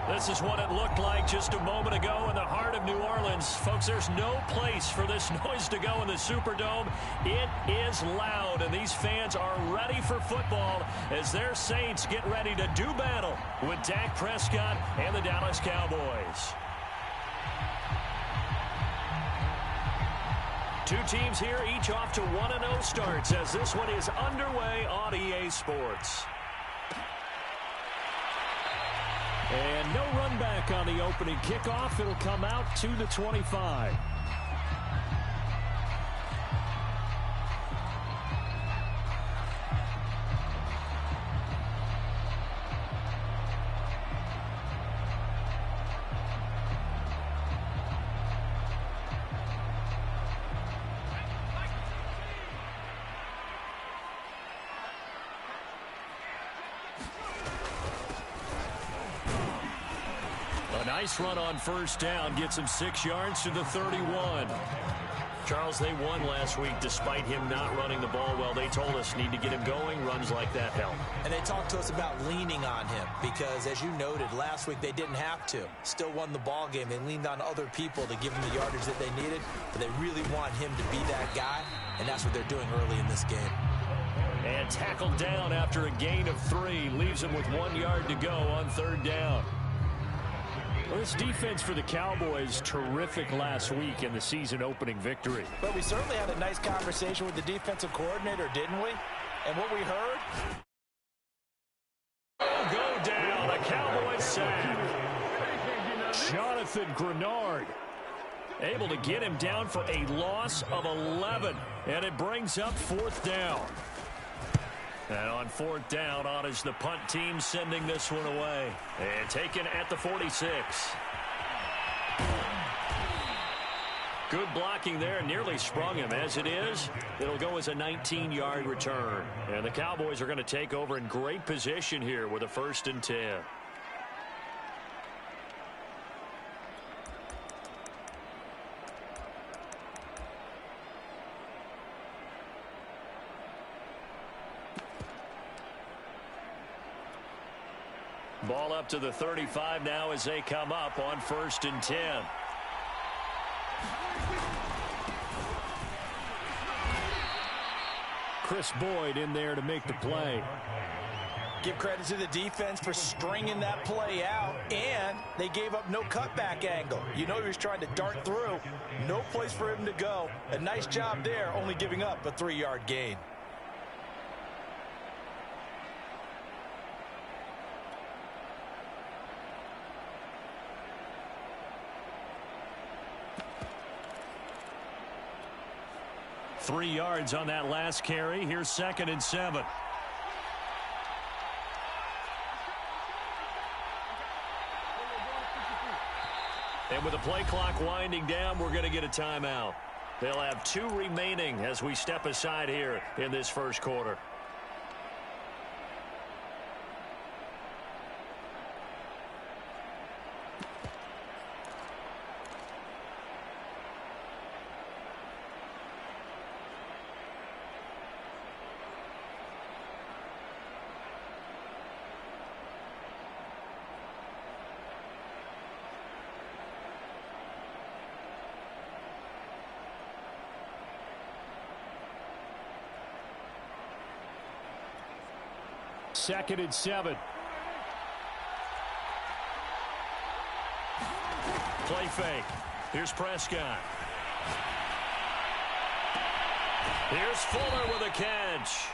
This is what it looked like just a moment ago in the heart of New Orleans. Folks, there's no place for this noise to go in the Superdome. It is loud, and these fans are ready for football as their Saints get ready to do battle with Dak Prescott and the Dallas Cowboys. Two teams here, each off to 1-0 starts as this one is underway on EA Sports. And no run back on the opening kickoff. It'll come out to the 25. Nice run on first down. Gets him 6 yards to the 31. Charles, they won last week despite him not running the ball well. They told us need to get him going. Runs like that help. And they talked to us about leaning on him because, as you noted, last week they didn't have to. Still won the ball game. They leaned on other people to give him the yardage that they needed. But they really want him to be that guy, and that's what they're doing early in this game. And tackled down after a gain of 3. Leaves him with 1 yard to go on third down. Well, this defense for the Cowboys, terrific last week in the season-opening victory. But we certainly had a nice conversation with the defensive coordinator, didn't we? And what we heard? Go down, a Cowboys sack. Jonathan Grenard able to get him down for a loss of 11. And it brings up fourth down. And on fourth down, on is the punt team sending this one away. And taken at the 46. Good blocking there. Nearly sprung him. As it is, it'll go as a 19-yard return. And the Cowboys are going to take over in great position here with a 1st and 10. Ball up to the 35 now as they come up on 1st and 10. Chris Boyd in there to make the play. Give credit to the defense for stringing that play out, and they gave up no cutback angle. You know he was trying to dart through. No place for him to go. A nice job there, only giving up a 3-yard gain. Three yards on that last carry. Here's 2nd and 7. And with the play clock winding down, we're going to get a timeout. They'll have 2 remaining as we step aside here in this first quarter. Second and 7. Play fake. Here's Prescott. Here's Fuller with a catch.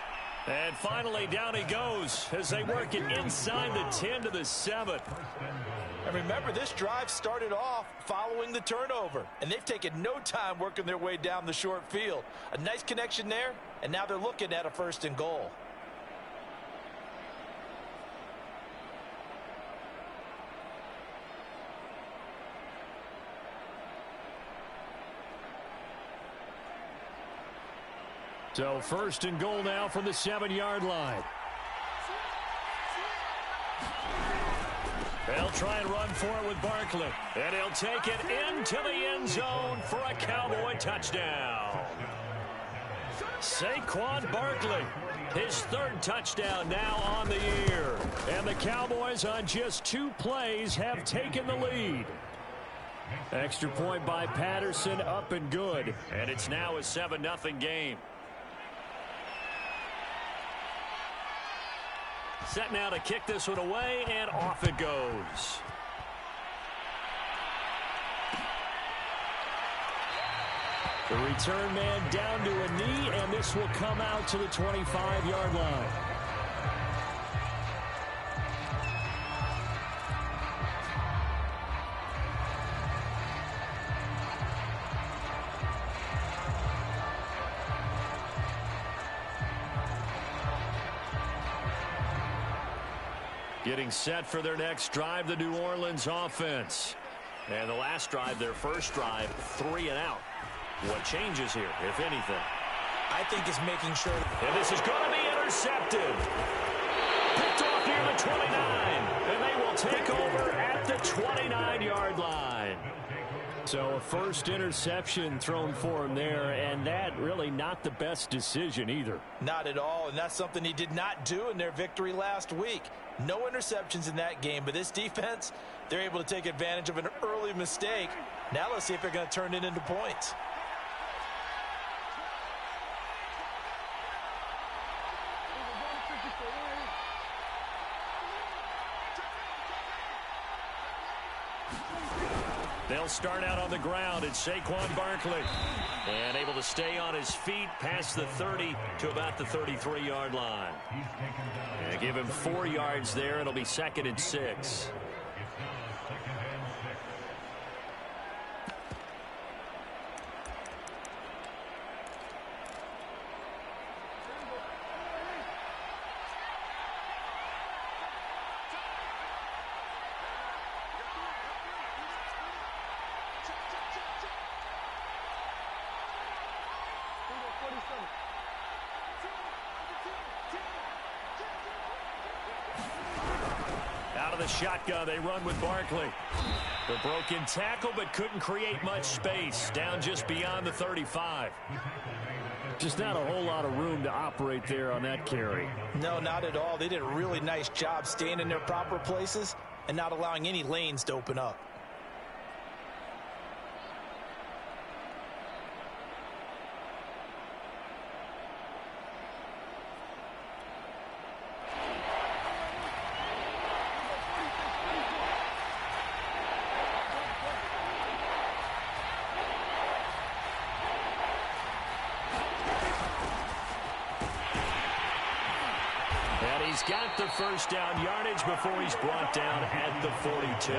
And finally down he goes as they work it inside the 10 to the 7. And remember, this drive started off following the turnover. And they've taken no time working their way down the short field. A nice connection there, and now they're looking at a 1st and goal. So 1st and goal now from the 7-yard line. They'll try and run for it with Barkley. And he'll take it into the end zone for a Cowboy touchdown. Saquon Barkley His third touchdown now on the year. And the Cowboys on just 2 plays have taken the lead. Extra point by Patterson, up and good. And it's now a 7-0 game. Set now to kick this one away, and off it goes. The return man down to a knee, and this will come out to the 25-yard line. Getting set for their next drive, the New Orleans offense. And the last drive, their first drive, 3 and out. What changes here, if anything? I think it's making sure. And this is going to be intercepted. Picked off near the 29. And they will take over at the 29-yard line. So a first interception thrown for him there, and that really not the best decision either. Not at all, and that's something he did not do in their victory last week. No interceptions in that game, but this defense, they're able to take advantage of an early mistake. Now let's see if they're going to turn it into points. They'll start out on the ground. It's Saquon Barkley. And able to stay on his feet past the 30 to about the 33-yard line. And give him 4 yards there. It'll be 2nd and 6. Out of the shotgun, they run with Barkley. The broken tackle, but couldn't create much space. Down just beyond the 35. Just not a whole lot of room to operate there on that carry. No, not at all. They did a really nice job staying in their proper places and not allowing any lanes to open up. He's got the first down yardage before he's brought down at the 42.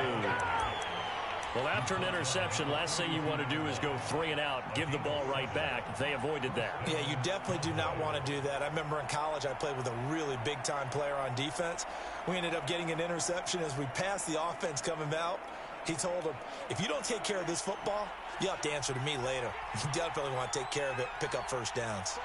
Well, after an interception, last thing you want to do is go 3 and out, give the ball right back. They avoided that. Yeah, you definitely do not want to do that. I remember in college I played with a really big-time player on defense. We ended up getting an interception as we passed the offense coming out. He told him, if you don't take care of this football, you'll have to answer to me later. You definitely want to take care of it, pick up first downs.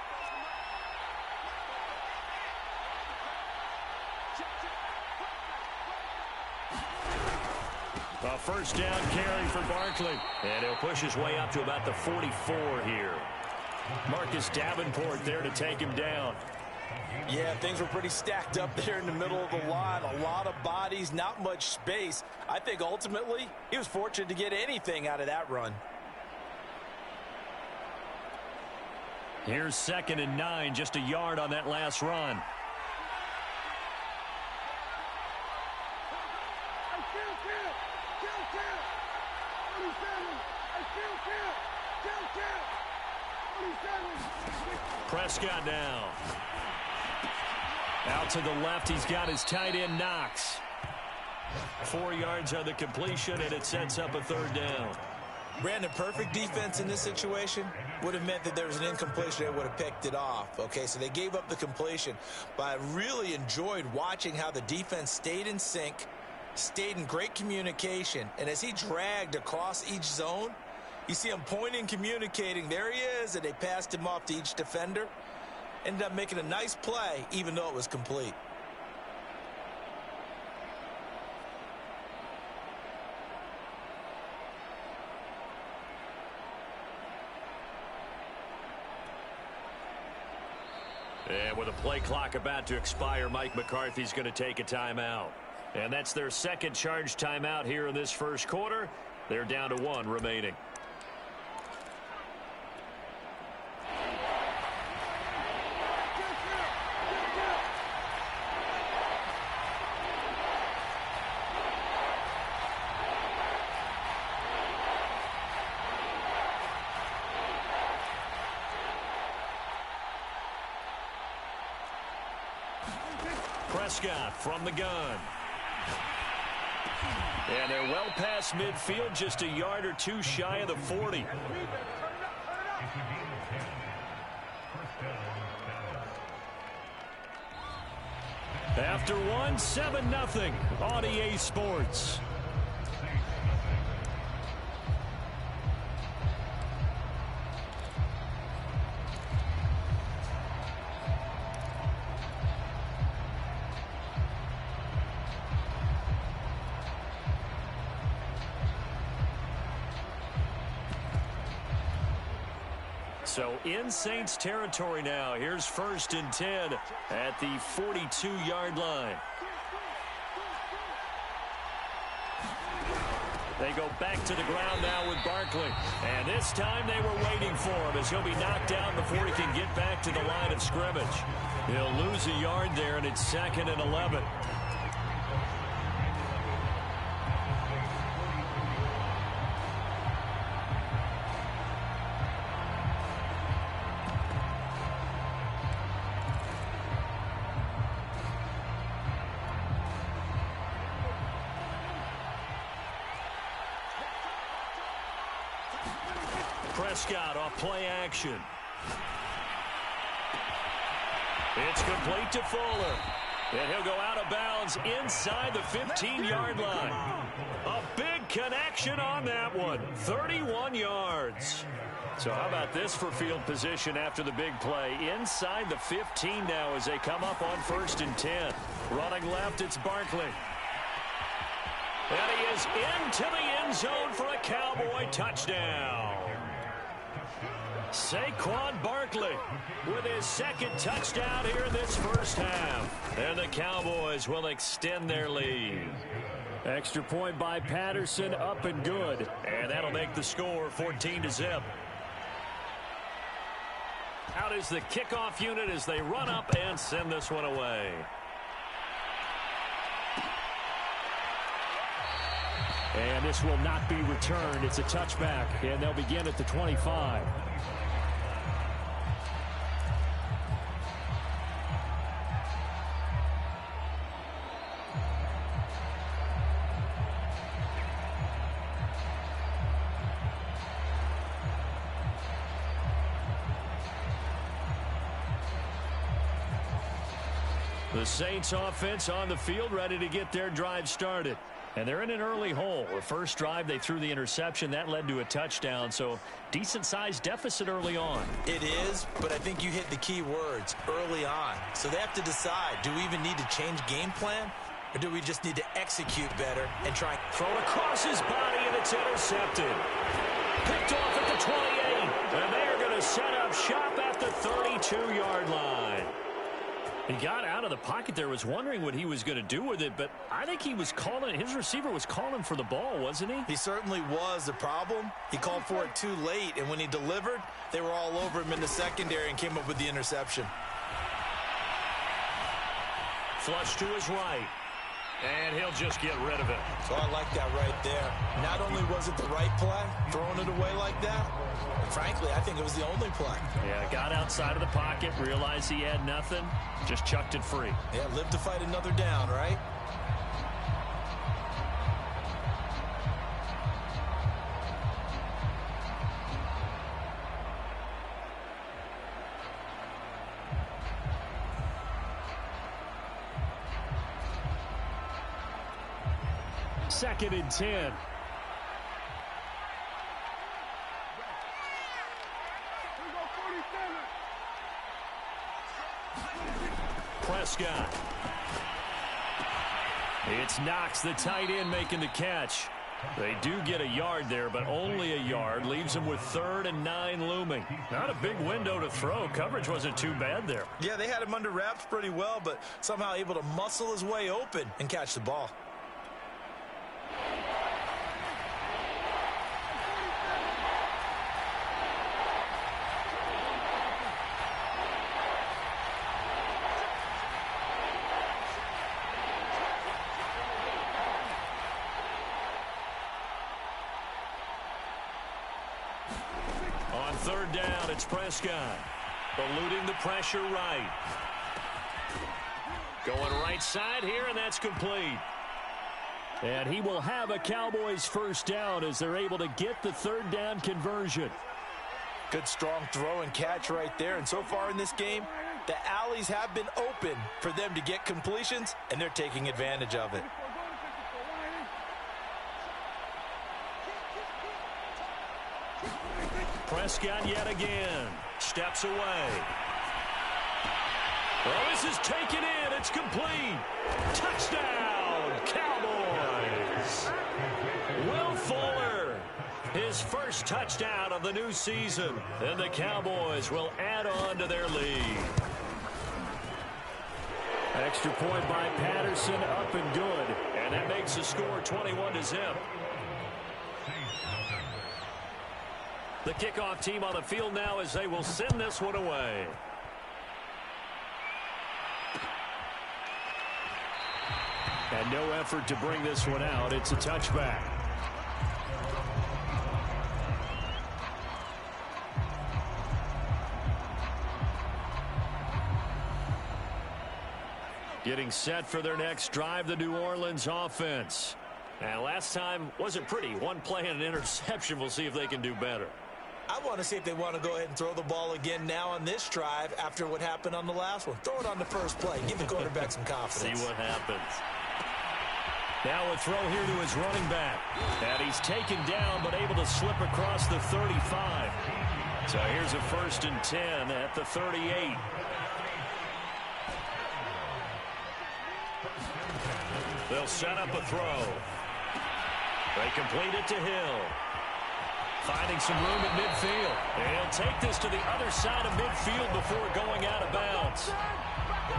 A first down carry for Barkley. And he'll push his way up to about the 44 here. Marcus Davenport there to take him down. Yeah, things were pretty stacked up there in the middle of the line. A lot of bodies, not much space. I think ultimately he was fortunate to get anything out of that run. Here's 2nd and 9, just a yard on that last run. Prescott now. Out to the left, he's got his tight end Knox. 4 yards on the completion, and it sets up a 3rd down. Brandon, perfect defense in this situation would have meant that there was an incompletion. They would have picked it off. Okay, so they gave up the completion. But I really enjoyed watching how the defense stayed in sync, stayed in great communication. And as he dragged across each zone, you see him pointing, communicating. There he is, and they passed him off to each defender. Ended up making a nice play, even though it was complete. And with a play clock about to expire, Mike McCarthy's going to take a timeout. And that's their second charge timeout here in this first quarter. They're down to 1 remaining. Prescott from the gun. And they're well past midfield, just a yard or two shy of the 40. After one, 7-0 on EA Sports. So in Saints territory now. Here's 1st and 10 at the 42-yard line. They go back to the ground now with Barkley. And this time they were waiting for him as he'll be knocked down before he can get back to the line of scrimmage. He'll lose a yard there, and it's 2nd and 11. Prescott off play action. It's complete to Fuller. And he'll go out of bounds inside the 15-yard line. A big connection on that one. 31 yards. So how about this for field position after the big play? Inside the 15 now as they come up on 1st and 10. Running left, it's Barkley. And he is into the end zone for a Cowboy touchdown. Saquon Barkley with his 2nd touchdown here in this first half. And the Cowboys will extend their lead. Extra point by Patterson, up and good. And that'll make the score 14-0. Out is the kickoff unit as they run up and send this one away. And this will not be returned. It's a touchback, and they'll begin at the 25. The Saints offense on the field, ready to get their drive started. And they're in an early hole. The first drive, they threw the interception. That led to a touchdown, so decent-sized deficit early on. It is, but I think you hit the key words, early on. So they have to decide, do we even need to change game plan, or do we just need to execute better and try? Thrown across his body, and it's intercepted. Picked off at the 28, and they're going to set up shop at the 32-yard line. He got out of the pocket there, was wondering what he was going to do with it, but I think he was calling, his receiver was calling for the ball, wasn't he? He certainly was. The problem, he called for it too late, and when he delivered, they were all over him in the secondary and came up with the interception. Flush to his right, and he'll just get rid of it. So I like that right there. Not only was it the right play, throwing it away like that, but frankly, I think it was the only play. Yeah, got outside of the pocket, realized he had nothing, just chucked it free. Yeah, live to fight another down, right? Second and 10. Prescott. It's Knox, the tight end, making the catch. They do get a yard there, but only a yard. Leaves them with 3rd and 9 looming. Not a big window to throw. Coverage wasn't too bad there. Yeah, they had him under wraps pretty well, but somehow able to muscle his way open and catch the ball. On 3rd down, it's Prescott. Eluding the pressure right. Going right side here, and that's complete. And he will have a Cowboys 1st down as they're able to get the 3rd down conversion. Good strong throw and catch right there. And so far in this game, the alleys have been open for them to get completions, and they're taking advantage of it. Prescott yet again. Steps away. Oh, this is taken in. It's complete. Touchdown, Cowboys. Will Fuller, his 1st touchdown of the new season. And the Cowboys will add on to their lead. Extra point by Patterson, up and good. And that makes the score 21-0. The kickoff team on the field now as they will send this one away. And no effort to bring this one out. It's a touchback. Getting set for their next drive, the New Orleans offense. And last time wasn't pretty. One play and an interception. We'll see if they can do better. I want to see if they want to go ahead and throw the ball again now on this drive after what happened on the last one. Throw it on the first play. Give the quarterback some confidence. See what happens. Now a throw here to his running back. And he's taken down but able to slip across the 35. So here's a 1st and 10 at the 38. They'll set up a throw. They complete it to Hill. Finding some room at midfield. And he'll take this to the other side of midfield before going out of bounds.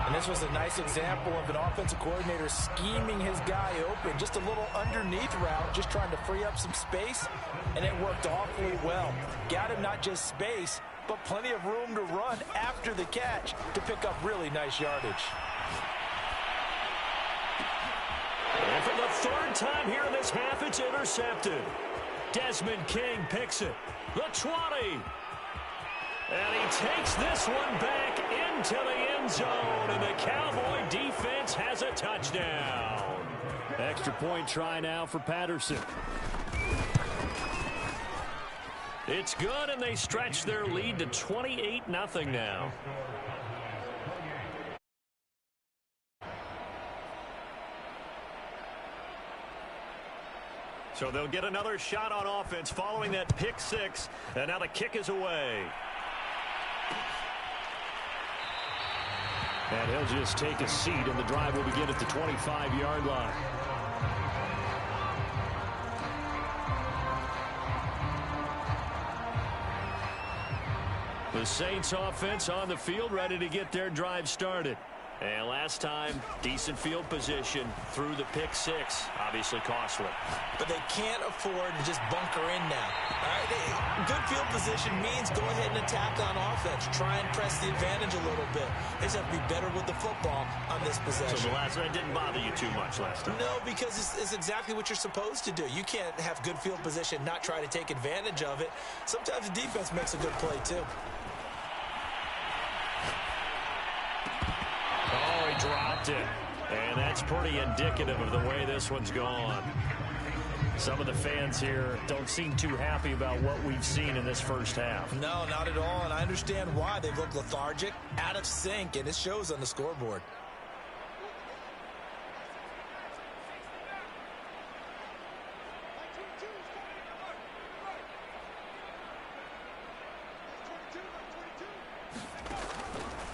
And this was a nice example of an offensive coordinator scheming his guy open. Just a little underneath route, just trying to free up some space. And it worked awfully well. Got him not just space, but plenty of room to run after the catch to pick up really nice yardage. And for the 3rd time here in this half, it's intercepted. Desmond King picks it. The 20. And he takes this one back into the end zone. And the Cowboy defense has a touchdown. Extra point try now for Patterson. It's good, and they stretch their lead to 28-0 now. So they'll get another shot on offense following that pick 6. And now the kick is away. And he'll just take a seat, and the drive will begin at the 25-yard line. The Saints offense on the field, ready to get their drive started. And last time, decent field position through the pick 6. Obviously costly. But they can't afford to just bunker in now. All right, good field position means go ahead and attack on offense. Try and press the advantage a little bit. They just have to be better with the football on this possession. So the last one didn't bother you too much last time? No, because it's exactly what you're supposed to do. You can't have good field position, not try to take advantage of it. Sometimes the defense makes a good play, too. Oh, he dropped it. And that's pretty indicative of the way this one's gone. Some of the fans here don't seem too happy about what we've seen in this first half. No, not at all, and I understand why. They've looked lethargic, out of sync, and it shows on the scoreboard.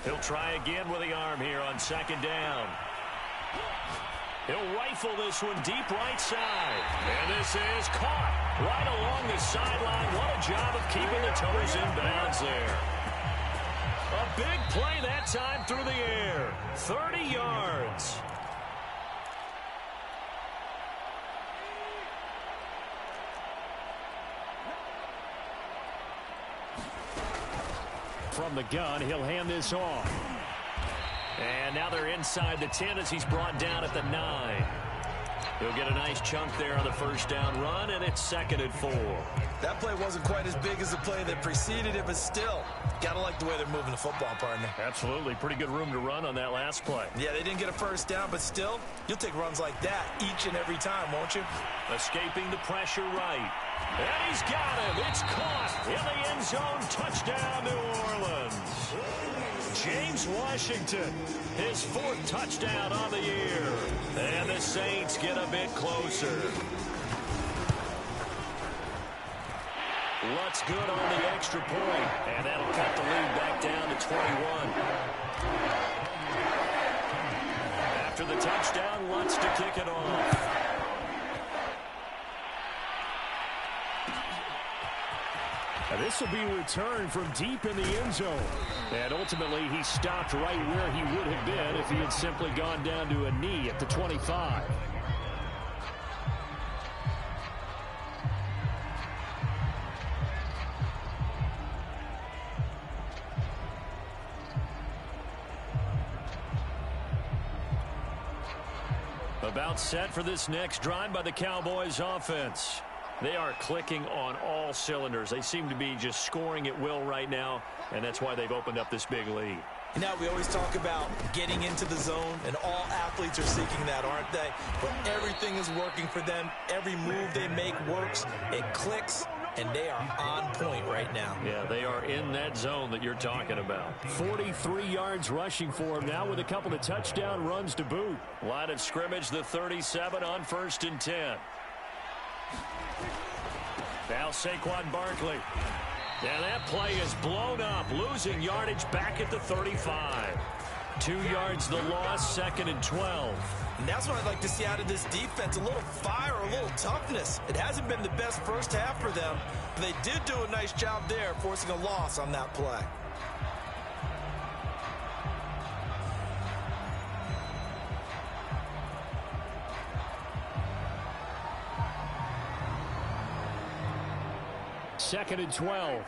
He'll try again with the arm here on 2nd down. He'll rifle this one deep right side. And this is caught right along the sideline. What a job of keeping the toes in bounds there. A big play that time through the air. 30 yards. From the gun, he'll hand this off. And now they're inside the 10 as he's brought down at the 9. He'll get a nice chunk there on the first down run, and it's 2nd and 4. That play wasn't quite as big as the play that preceded it, but still, gotta like the way they're moving the football, partner. Absolutely. Pretty good room to run on that last play. Yeah, they didn't get a first down, but still, you'll take runs like that each and every time, won't you? Escaping the pressure right. And he's got him. It's caught in the end zone. Touchdown, New Orleans. James Washington, his 4th touchdown on the year. And the Saints get a bit closer. Lutz good on the extra point. And that'll cut the lead back down to 21. After the touchdown, Lutz to kick it off. And this will be returned from deep in the end zone. And ultimately, he stopped right where he would have been if he had simply gone down to a knee at the 25. About set for this next drive by the Cowboys offense. They are clicking on all cylinders. They seem to be just scoring at will right now, and that's why they've opened up this big lead. Now, we always talk about getting into the zone, and all athletes are seeking that, aren't they? But everything is working for them. Every move they make works. It clicks, and they are on point right now. Yeah, they are in that zone that you're talking about. 43 yards rushing for him now with a couple of touchdown runs to boot. Line of scrimmage, the 37 on 1st and 10. Now Saquon Barkley. And that play is blown up, losing yardage back at the 35. 2 yards the loss, 2nd and 12. And that's what I'd like to see out of this defense, a little fire, a little toughness. It hasn't been the best first half for them, but they did do a nice job there, forcing a loss on that play. Second and 12.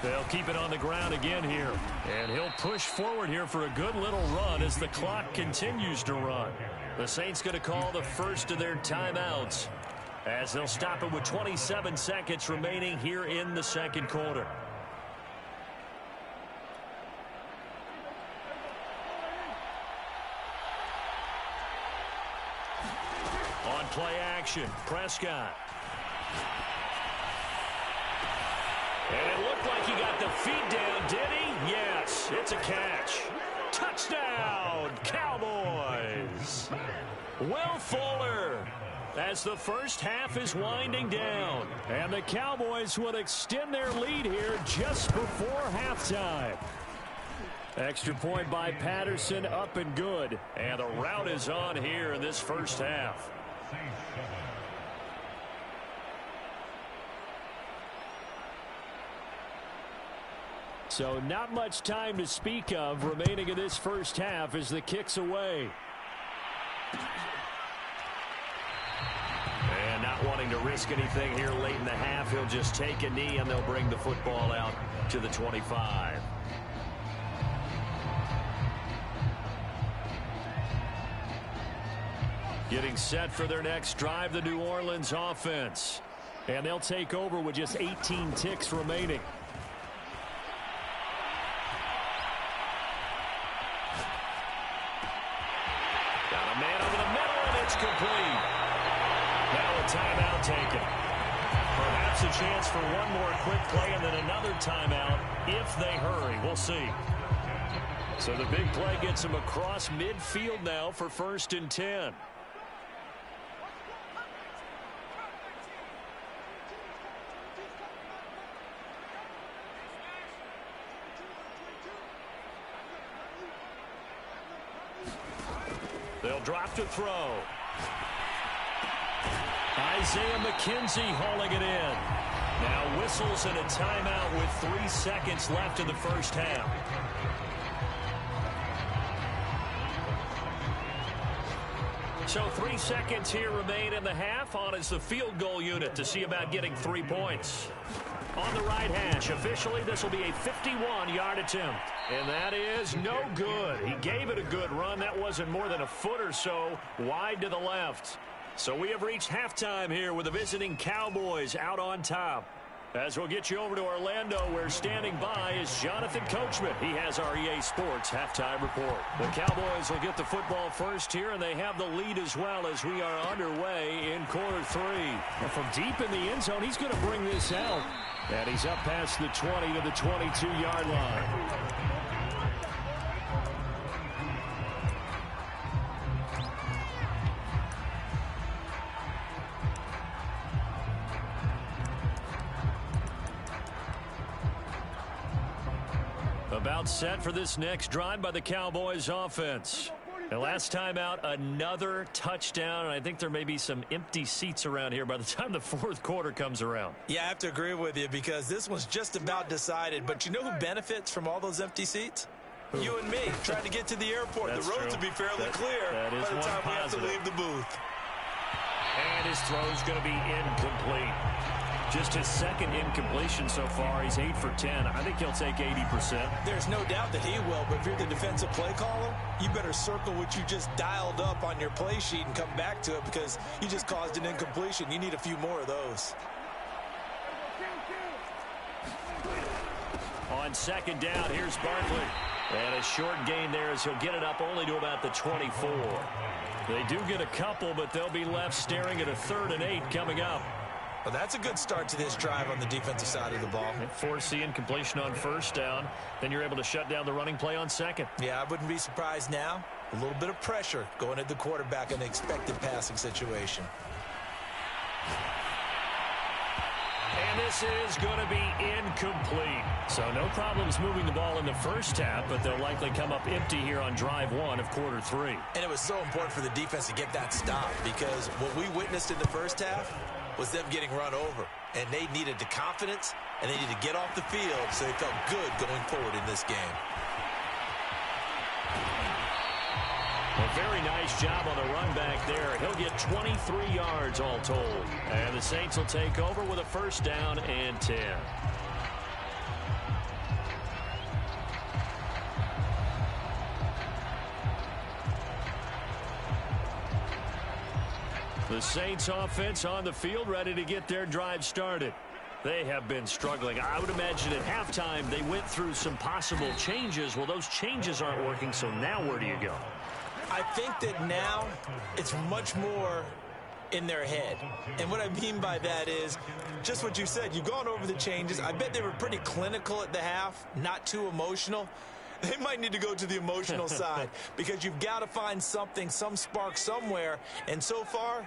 They'll keep it on the ground again here. And he'll push forward here for a good little run as the clock continues to run. The Saints going to call the first of their timeouts, as they'll stop it with 27 seconds remaining here in the second quarter. On play action, Prescott. And it looked like he got the feet down, did he? Yes, it's a catch. Touchdown, Cowboys. Will Fuller, as the first half is winding down. And the Cowboys would extend their lead here just before halftime. Extra point by Patterson, up and good. And the rout is on here in this first half. So not much time to speak of remaining in this first half as the kick's away. And not wanting to risk anything here late in the half, he'll just take a knee and they'll bring the football out to the 25. Getting set for their next drive, the New Orleans offense. And they'll take over with just 18 ticks remaining. Got a man over the middle, and it's complete. Now a timeout taken. Perhaps a chance for one more quick play and then another timeout if they hurry. We'll see. So the big play gets him across midfield now for 1st and 10. drop to throw. Isaiah McKenzie hauling it in. Now whistles and a timeout with 3 seconds left in the first half. So 3 seconds here remain in the half. On is the field goal unit to see about getting 3 points. On the right hash, officially this will be a 51-yard attempt. And that is no good. He gave it a good run. That wasn't more than a foot or so wide to the left. So we have reached halftime here with the visiting Cowboys out on top. As we'll get you over to Orlando, where standing by is Jonathan Coachman. He has our EA Sports halftime report. The Cowboys will get the football first here, and they have the lead as well as we are underway in quarter 3. And from deep in the end zone, he's going to bring this out. And he's up past the 20 to the 22-yard line. About set for this next drive by the Cowboys offense. The last time out, another touchdown, and I think there may be some empty seats around here by the time the fourth quarter comes around. Yeah, I have to agree with you because this one's just about decided. But you know who benefits from all those empty seats? Who? You and me, trying to get to the airport. That's the roads true. will be fairly clear by the time we have to leave the booth. And his throw is going to be incomplete. Just his second incompletion so far. He's 8 for 10. I think he'll take 80%. There's no doubt that he will, but if you're the defensive play caller, you better circle what you just dialed up on your play sheet and come back to it because you just caused an incompletion. You need a few more of those. On second down, here's Barkley. And a short gain there as he'll get it up only to about the 24. They do get a couple, but they'll be left staring at a 3rd and 8 coming up. Well, that's a good start to this drive on the defensive side of the ball. Force the incompletion on first down. Then you're able to shut down the running play on second. Yeah, I wouldn't be surprised now. A little bit of pressure going at the quarterback in an expected passing situation. And this is going to be incomplete. So no problems moving the ball in the first half, but they'll likely come up empty here on drive 1 of quarter 3. And it was so important for the defense to get that stop because what we witnessed in the first half was them getting run over. And they needed the confidence, and they needed to get off the field so they felt good going forward in this game. A very nice job on the run back there. He'll get 23 yards all told. And the Saints will take over with a first down and 10. The Saints offense on the field ready to get their drive started. They have been struggling. I would imagine at halftime they went through some possible changes. Well, those changes aren't working, so now where do you go? I think that now it's much more in their head. And what I mean by that is just what you said. You've gone over the changes. I bet they were pretty clinical at the half, not too emotional. They might need to go to the emotional side because you've got to find something, some spark somewhere. And so far,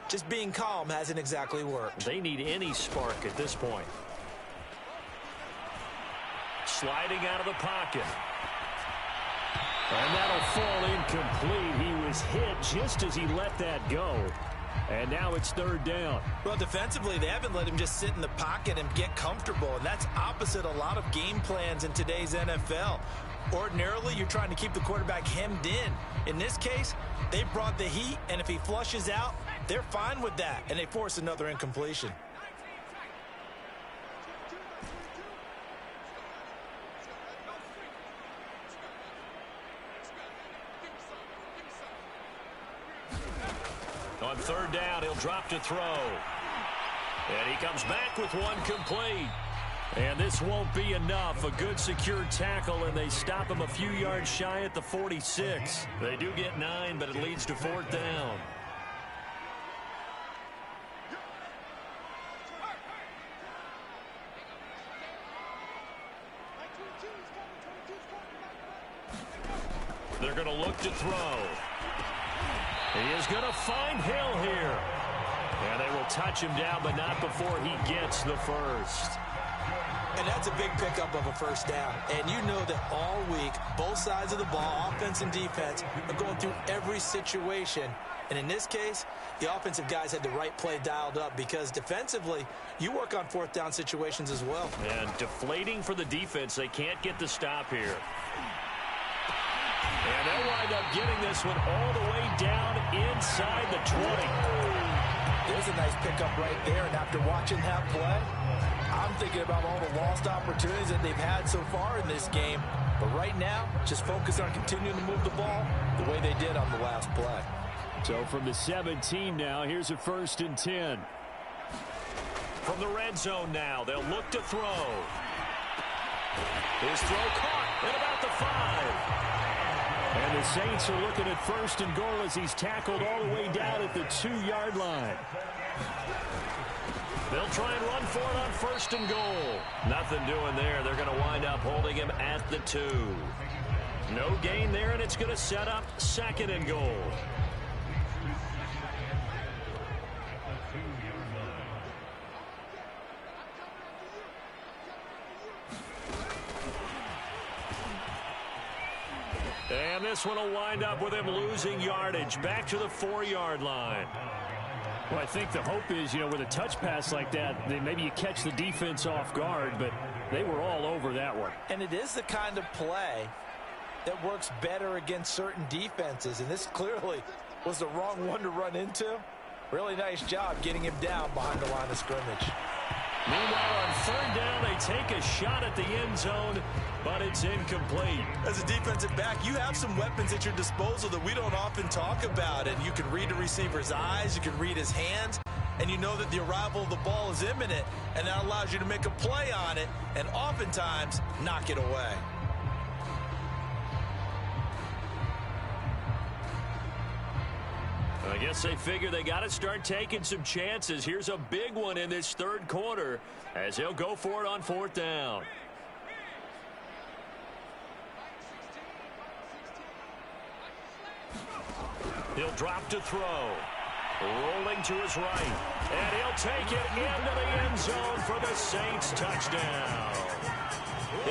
just being calm hasn't exactly worked. They need any spark at this point. Sliding out of the pocket. And that'll fall incomplete. He was hit just as he let that go. And now it's 3rd down. Well, defensively, they haven't let him just sit in the pocket and get comfortable. And that's opposite a lot of game plans in today's NFL. Ordinarily, you're trying to keep the quarterback hemmed in. In this case, they brought the heat, and if he flushes out, they're fine with that, and they force another incompletion. On 3rd down, he'll drop to throw. And he comes back with one complete. And this won't be enough. A good secure tackle, and they stop him a few yards shy at the 46. They do get 9, but it leads to 4th down. They're going to look to throw. He is going to find Hill here. And they will touch him down, but not before he gets the first. And that's a big pickup of a first down. And you know that all week, both sides of the ball, offense and defense, are going through every situation. And in this case, the offensive guys had the right play dialed up because defensively, you work on fourth down situations as well. And deflating for the defense. They can't get the stop here. And they'll wind up getting this one all the way down inside the 20. There's a nice pickup right there. And after watching that play, I'm thinking about all the lost opportunities that they've had so far in this game. But right now, just focus on continuing to move the ball the way they did on the last play. So from the 17 now, here's a 1st and 10. From the red zone now, they'll look to throw. His throw caught at about the 5. And the Saints are looking at 1st and goal as he's tackled all the way down at the 2-yard line. They'll try and run for it on 1st and goal. Nothing doing there. They're going to wind up holding him at the 2. No gain there, and it's going to set up 2nd and goal. And this one will wind up with him losing yardage back to the 4-yard line. Well, I think the hope is, with a touch pass like that, then maybe you catch the defense off guard, but they were all over that one. And it is the kind of play that works better against certain defenses, and this clearly was the wrong one to run into. Really nice job getting him down behind the line of scrimmage. Meanwhile, on 3rd down, they take a shot at the end zone, but it's incomplete. As a defensive back, you have some weapons at your disposal that we don't often talk about. And you can read a receiver's eyes, you can read his hands, and you know that the arrival of the ball is imminent, and that allows you to make a play on it and oftentimes knock it away. I guess they figure they got to start taking some chances. Here's a big one in this 3rd quarter as he'll go for it on 4th down. He'll drop to throw. Rolling to his right. And he'll take it into the end zone for the Saints touchdown.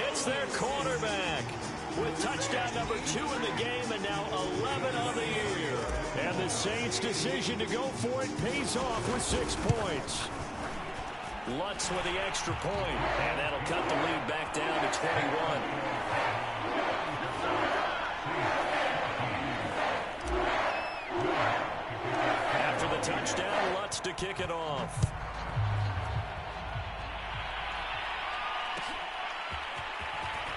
It's their quarterback with touchdown number 2 in the game and now 11 on the year. And the Saints' decision to go for it pays off with 6 points. Lutz with the extra point, and that'll cut the lead back down to 21. After the touchdown, Lutz to kick it off.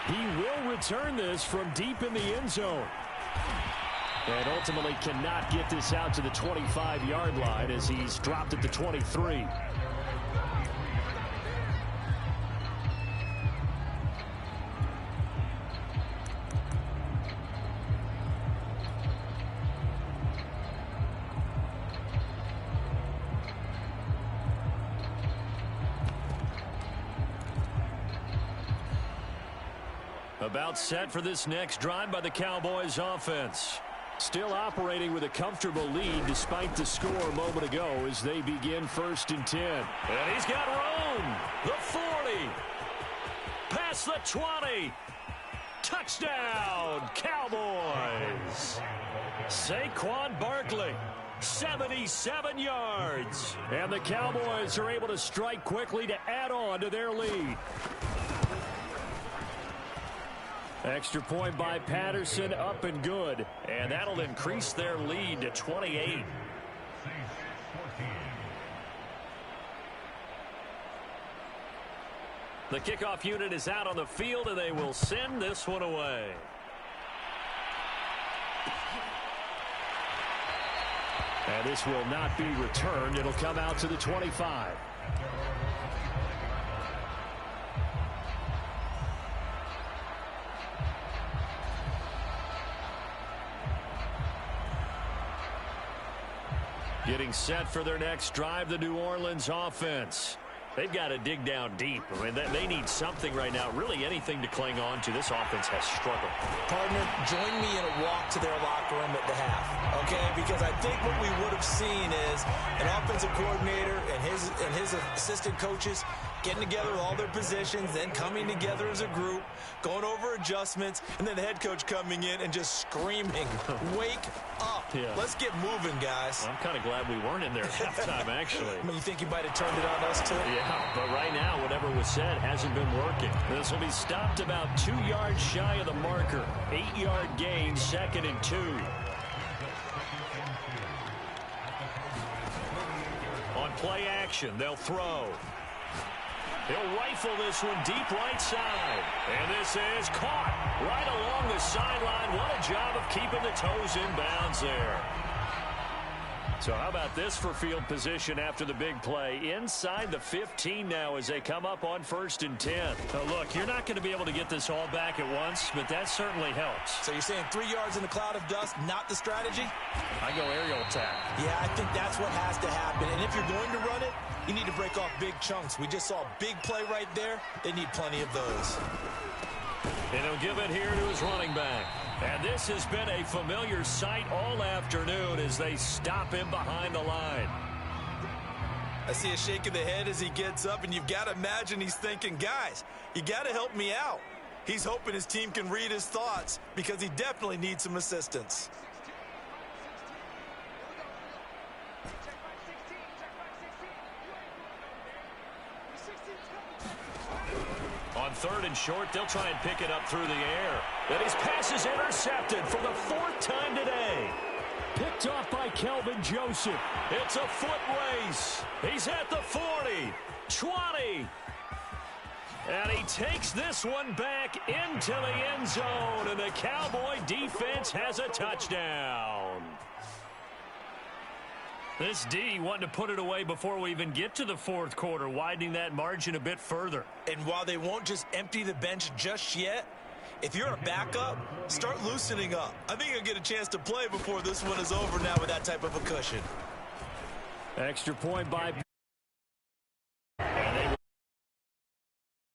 He will return this from deep in the end zone. And ultimately cannot get this out to the 25-yard line as he's dropped at the 23. About set for this next drive by the Cowboys offense. Still operating with a comfortable lead despite the score a moment ago as they begin 1st and 10. And he's got room. The 40. Past the 20. Touchdown, Cowboys. Saquon Barkley, 77 yards. And the Cowboys are able to strike quickly to add on to their lead. Extra point by Patterson, up and good. And that'll increase their lead to 28. The kickoff unit is out on the field, and they will send this one away. And this will not be returned. It'll come out to the 25. Getting set for their next drive, the New Orleans offense. They've got to dig down deep. I mean, they need something right now, really anything to cling on to. This offense has struggled. Partner, join me in a walk to their locker room at the half, okay? Because I think what we would have seen is an offensive coordinator and his assistant coaches getting together with all their positions, then coming together as a group, going over adjustments, and then the head coach coming in and just screaming, wake up. Yeah. Let's get moving, guys. I'm kind of glad we weren't in there at halftime, actually. I mean, you think you might have turned it on us, too? Yeah, but right now, whatever was said hasn't been working. This will be stopped about 2 yards shy of the marker. 8-yard gain, 2nd and 2. On play action, they'll throw. He'll rifle this one deep right side. And this is caught right along the sideline. What a job of keeping the toes in bounds there. So how about this for field position after the big play? Inside the 15 now as they come up on 1st and 10. Now look, you're not going to be able to get this all back at once, but that certainly helps. So you're saying 3 yards in a cloud of dust, not the strategy? I go aerial attack. Yeah, I think that's what has to happen. And if you're going to run it, you need to break off big chunks. We just saw a big play right there. They need plenty of those. And he'll give it here to his running back. And this has been a familiar sight all afternoon as they stop him behind the line. I see a shake of the head as he gets up, and you've got to imagine he's thinking, guys, you got to help me out. He's hoping his team can read his thoughts because he definitely needs some assistance. On 3rd and short, they'll try and pick it up through the air. And his pass is intercepted for the 4th time today. Picked off by Kelvin Joseph. It's a foot race. He's at the 40, 20. And he takes this one back into the end zone. And the Cowboy defense has a touchdown. This D wanting to put it away before we even get to the 4th quarter, widening that margin a bit further. And while they won't just empty the bench just yet, if you're a backup, start loosening up. I think you'll get a chance to play before this one is over now with that type of a cushion. Extra point by